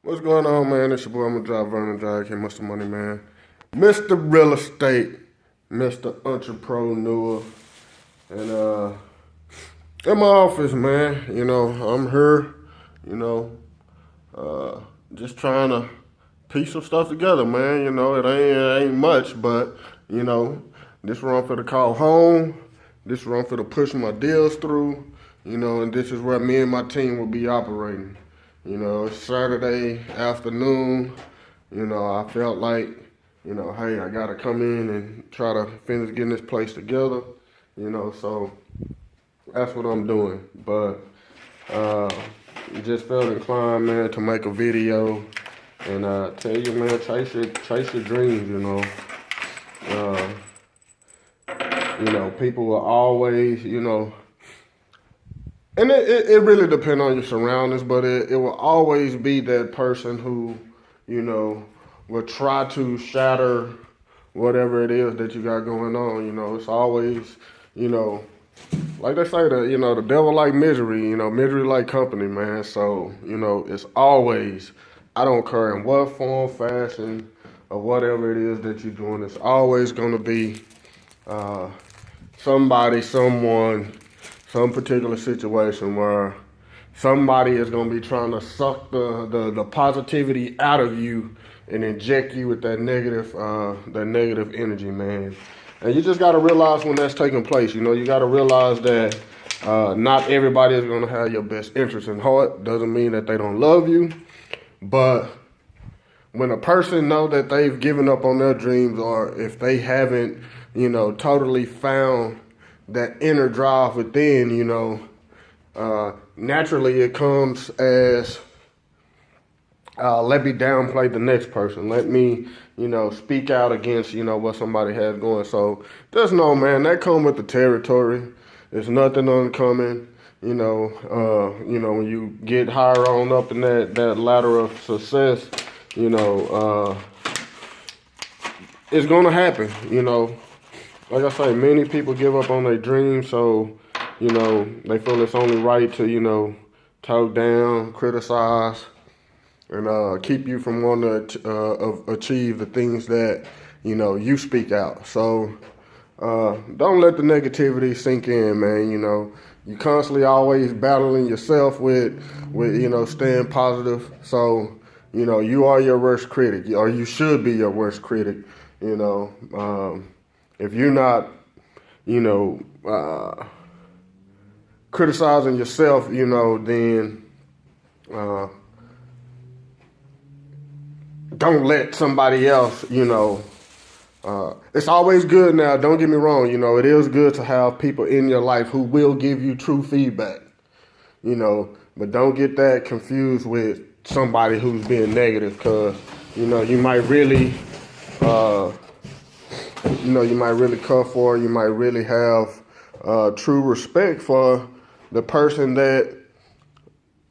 What's going on, man? It's your boy, I'm gonna drive Vernon Drive, here, Mr. Money Man. Mr. Real Estate, Mr. Entrepreneur. And in my office, man, I'm here, you know, just trying to piece some stuff together, man. It ain't much, but this run for the call home, this run for the push my deals through, and this is where me and my team will be operating. It's Saturday afternoon. I felt like, hey, I gotta come in and try to finish getting this place together. So that's what I'm doing. But just felt inclined, man, to make a video and tell you, man, chase your dreams. People will always, and it really depends on your surroundings, but it will always be that person who, will try to shatter whatever it is that you got going on. It's always, like they say, the devil like misery, misery like company, man. So, it's always, I don't care in what form, fashion, or whatever it is that you're doing, it's always going to be somebody, someone, some particular situation where somebody is going to be trying to suck the positivity out of you and inject you with that negative energy, man. And you just got to realize when that's taking place. You got to realize that not everybody is going to have your best interest in heart. Doesn't mean that they don't love you. But when a person know that they've given up on their dreams, or if they haven't, totally found that inner drive within, naturally it comes as, let me downplay the next person. Let me, speak out against, what somebody has going. So just know, man, that come with the territory. It's nothing uncommon. When you get higher on up in that ladder of success, it's going to happen, Like I say, many people give up on their dreams, so, they feel it's only right to, talk down, criticize, and keep you from wanting to achieve the things that, you speak out. So don't let the negativity sink in, man. You constantly always battling yourself with staying positive. So, you are your worst critic, or you should be your worst critic, if you're not, criticizing yourself, then don't let somebody else, it's always good now, don't get me wrong, it is good to have people in your life who will give you true feedback, but don't get that confused with somebody who's being negative, because, you might really, you might really care for, you might really have true respect for the person that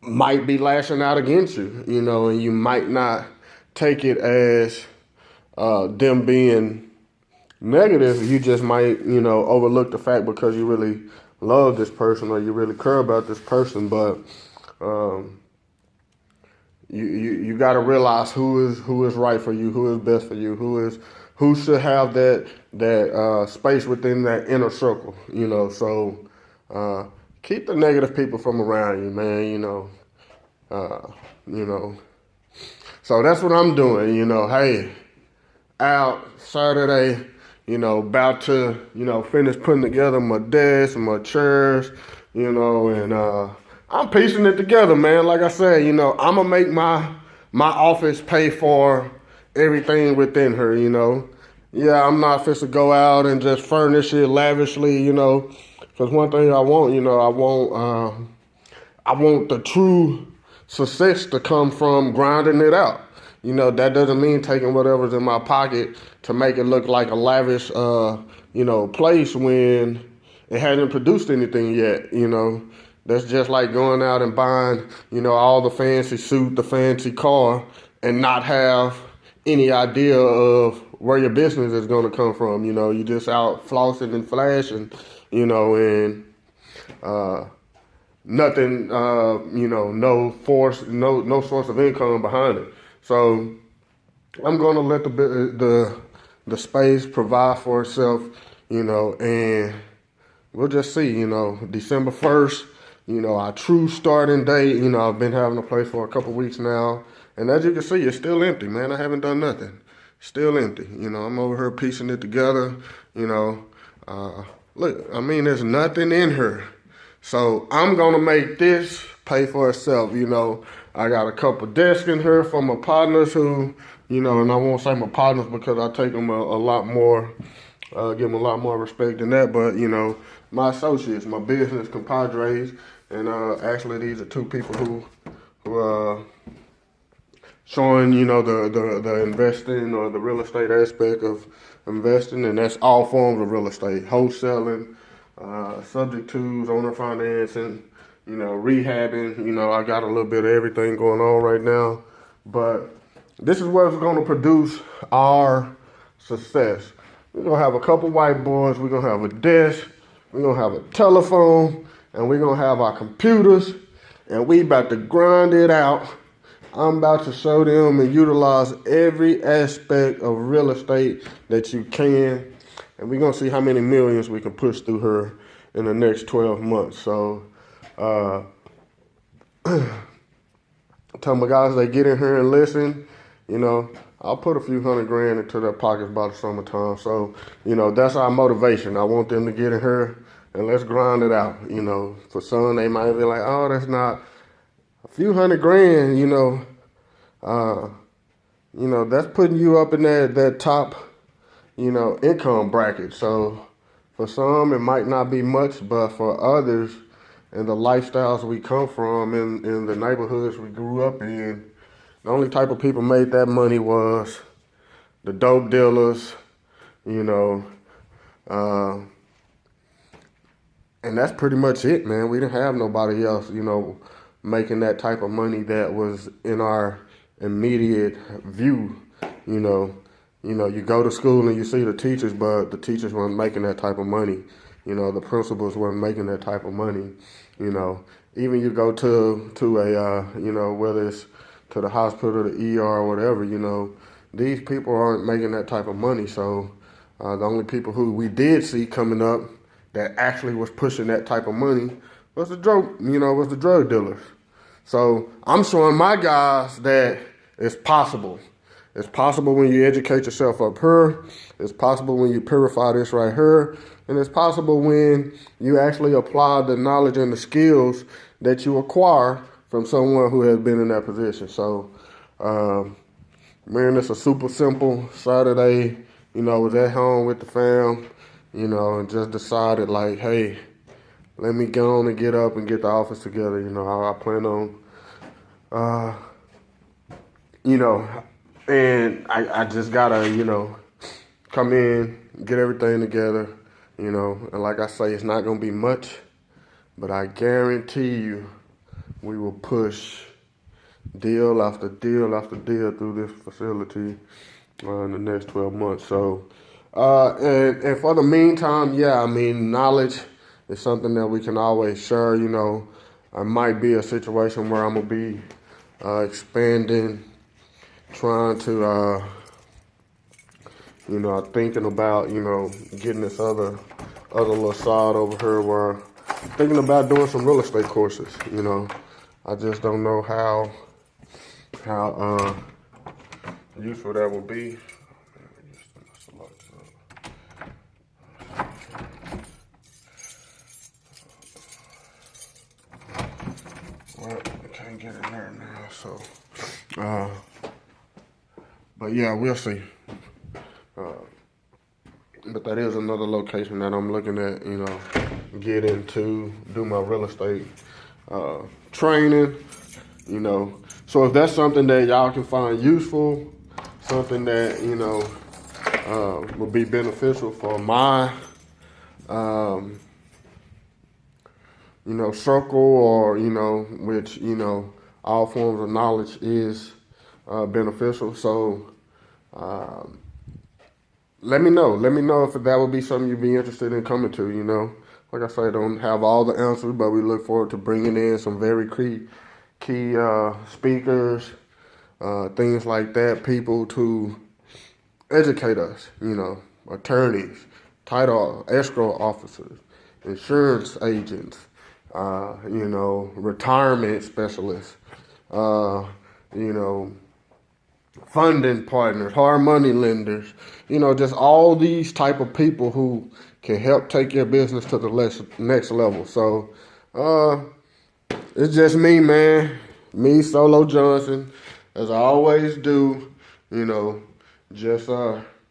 might be lashing out against you, and you might not take it as them being negative. You just might, overlook the fact because you really love this person or you really care about this person. But you got to realize who is right for you, who is best for you, who should have that space within that inner circle. So keep the negative people from around you, man. So that's what I'm doing. Hey, out Saturday, about to, finish putting together my desk and my chairs, and I'm piecing it together, man. Like I said, I'm gonna make my office pay for everything within her, Yeah, I'm not fit to go out and just furnish it lavishly, because one thing I want, I want the true success to come from grinding it out. That doesn't mean taking whatever's in my pocket to make it look like a lavish, place when it hasn't produced anything yet, That's just like going out and buying, all the fancy suit, the fancy car, and not have any idea of where your business is going to come from. You just out flossing and flashing, and nothing, no force, no source of income behind it. So I'm gonna let the space provide for itself, and we'll just see, December 1st, our true starting date. I've been having a place for a couple weeks now, and as you can see, it's still empty, man. I haven't done nothing. Still empty. I'm over here piecing it together, look, there's nothing in here. So I'm gonna make this pay for itself. I got a couple desks in here for my partners who, and I won't say my partners because I take them a lot more, give them a lot more respect than that. But my associates, my business compadres, and actually these are two people who showing the investing or the real estate aspect of investing, and that's all forms of real estate: wholesaling, subject twos, owner financing, rehabbing. I got a little bit of everything going on right now, but this is what's going to produce our success. We're going to have a couple whiteboards, we're going to have a desk, we're going to have a telephone, and we're going to have our computers, and we about to grind it out. I'm about to show them and utilize every aspect of real estate that you can, and we're going to see how many millions we can push through her in the next 12 months. So, tell my guys they get in here and listen, I'll put a few $100,000 into their pockets by the summertime. So, that's our motivation. I want them to get in here and let's grind it out. For some, they might be like, oh, that's not a few $100,000, that's putting you up in that top, income bracket. So for some, it might not be much, but for others and the lifestyles we come from in the neighborhoods we grew up in, the only type of people made that money was the dope dealers, and that's pretty much it, man. We didn't have nobody else, making that type of money that was in our immediate view. You go to school and you see the teachers, but the teachers weren't making that type of money. The principals weren't making that type of money. Even you go to a, whether it's to the hospital, the ER, or whatever, these people aren't making that type of money. So the only people who we did see coming up that actually was pushing that type of money was the drug dealers. So I'm showing my guys that it's possible. It's possible when you educate yourself up here. It's possible when you purify this right here. And it's possible when you actually apply the knowledge and the skills that you acquire from someone who has been in that position. So, man, it's a super simple Saturday. Was at home with the fam, and just decided like, hey, let me go on and get up and get the office together. I plan on, and I just gotta, come in, get everything together, and like I say, it's not gonna be much, but I guarantee you we will push deal after deal after deal through this facility in the next 12 months. So, and for the meantime, knowledge is something that we can always share. I might be a situation where I'm gonna be expanding, trying to, thinking about, getting this other little side over here where I'm thinking about doing some real estate courses. I just don't know how useful that will be. Well, I can't get in there now, so, but yeah, we'll see. But that is another location that I'm looking at, get into, do my real estate training, So if that's something that y'all can find useful, something that, will be beneficial for my, circle, or, which, all forms of knowledge is beneficial. So let me know. Let me know if that would be something you'd be interested in coming to, like I say, don't have all the answers, but we look forward to bringing in some very key speakers, things like that, people to educate us, attorneys, title escrow officers, insurance agents, retirement specialists, uh, you know, funding partners, hard money lenders, just all these type of people who can help take your business to the next level. So it's just me, man. Me, Solo Johnson, as I always do, just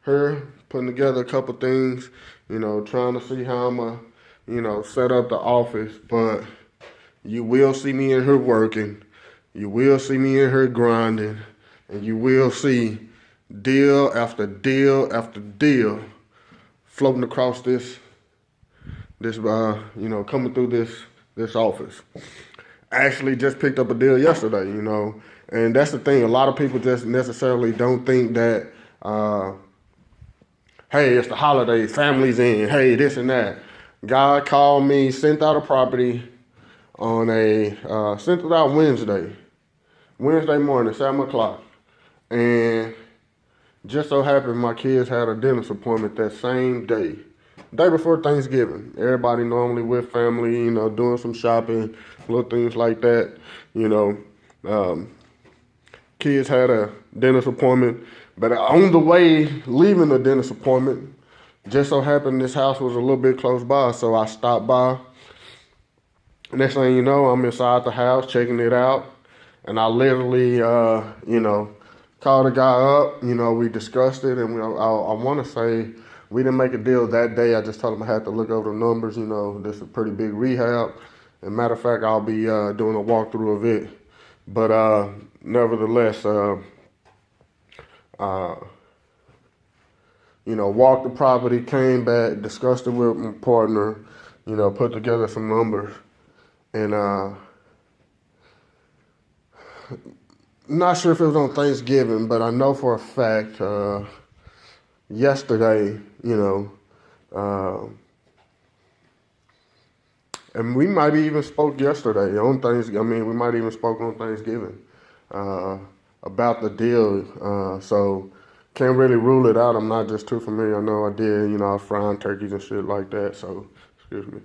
here putting together a couple things, trying to see how I'm set up the office. But you will see me in here working. You will see me in here grinding. And you will see deal after deal after deal floating across this coming through this office. Actually just picked up a deal yesterday, and that's the thing. A lot of people just necessarily don't think that, hey, it's the holidays, family's in, hey, this and that. Guy called me, sent out a property on sent it out Wednesday morning, 7 o'clock. And just so happened my kids had a dentist appointment that same day before Thanksgiving. Everybody normally with family, doing some shopping, little things like that. Kids had a dentist appointment, but on the way leaving the dentist appointment, just so happened this house was a little bit close by, so I stopped by. Next thing you know, I'm inside the house checking it out, and I literally, called the guy up. We discussed it, and I want to say we didn't make a deal that day. I just told him I had to look over the numbers. This is a pretty big rehab. And matter of fact, I'll be doing a walkthrough of it. But nevertheless, walked the property, came back, discussed it with my partner, put together some numbers. And not sure if it was on Thanksgiving, but I know for a fact yesterday, and we might even spoke yesterday on Thanksgiving. I mean, we might even spoke on Thanksgiving about the deal. So can't really rule it out. I'm not just too familiar. I know I did. I was frying turkeys and shit like that. So excuse me.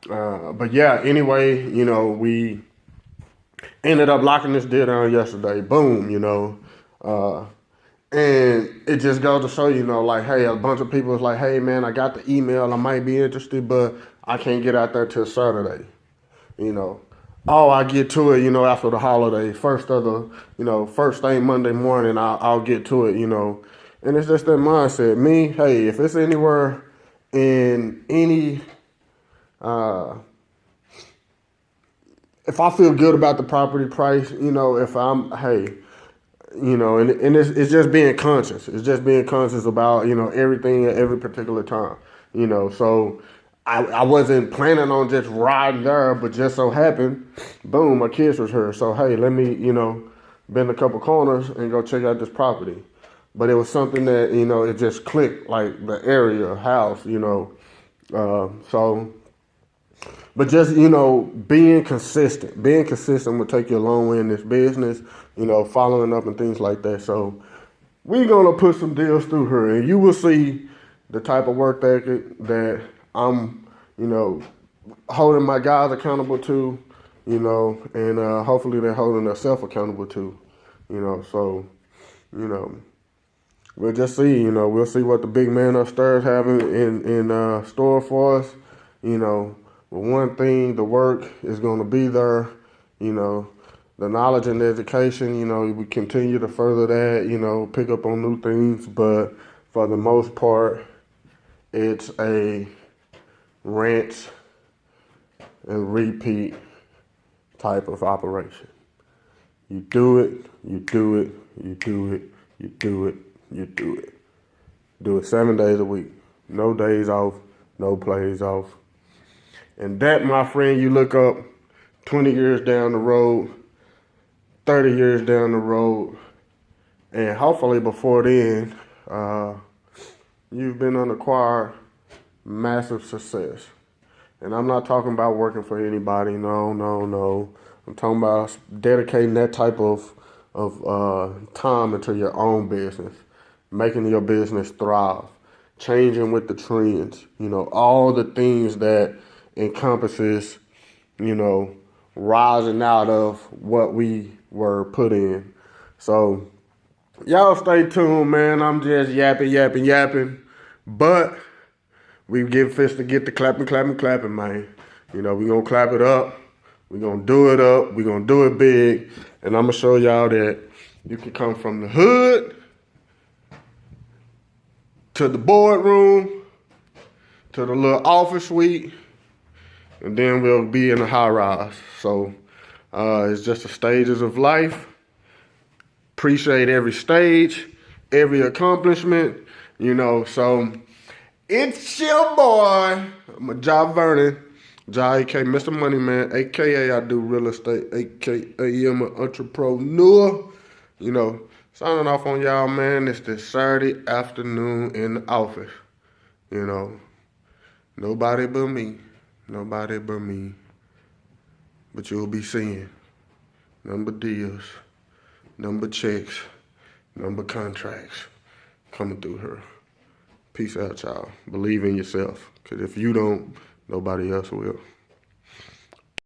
But yeah. Anyway, we ended up locking this deal down yesterday. Boom. And it just goes to show, hey, a bunch of people was like, hey, man, I got the email. I might be interested, but I can't get out there till Saturday. Oh, I get to it, after the holiday. First thing Monday morning, I'll get to it, And it's just that mindset. Me, hey, if it's anywhere in any, if I feel good about the property price, if I'm, hey, and it's just being conscious. It's just being conscious about, everything at every particular time, So I wasn't planning on just riding there, but just so happened, boom, my kids was here. So, hey, let me, bend a couple corners and go check out this property. But it was something that, it just clicked, like the area, house, but just, being consistent will take you a long way in this business, following up and things like that. So we're going to put some deals through her, and you will see the type of work that I'm, holding my guys accountable to, and hopefully they're holding themselves accountable to, so, we'll just see, we'll see what the big man upstairs having in store for us, But one thing, the work is going to be there, the knowledge and the education, we continue to further that, pick up on new things. But for the most part, it's a rinse and repeat type of operation. You do it, you do it, you do it, you do it, you do it. Do it 7 days a week. No days off, no plays off. And that, my friend, you look up 20 years down the road, 30 years down the road, and hopefully before then, you've been unacquired massive success. And I'm not talking about working for anybody. No, no, no. I'm talking about dedicating that type of time into your own business, making your business thrive, changing with the trends. You know, all the things that encompasses, you know, rising out of what we were put in. So y'all stay tuned, man. I'm just yapping. But we get fist to get the clapping, man. You know, we gonna clap it up. We gonna do it up. We gonna do it big. And I'm gonna show y'all that you can come from the hood to the boardroom to the little office suite, and then we'll be in a high rise. So it's just the stages of life. Appreciate every stage, every accomplishment, you know. So it's your boy, I'm Ja Vernon, Ja, aka Mr. Money Man, aka I do real estate, aka I'm an entrepreneur. You know, signing off on y'all, man. It's this Saturday afternoon in the office. You know, nobody but me. Nobody but me. But you'll be seeing number deals, number checks, number contracts coming through her. Peace out, y'all. Believe in yourself. Because if you don't, nobody else will.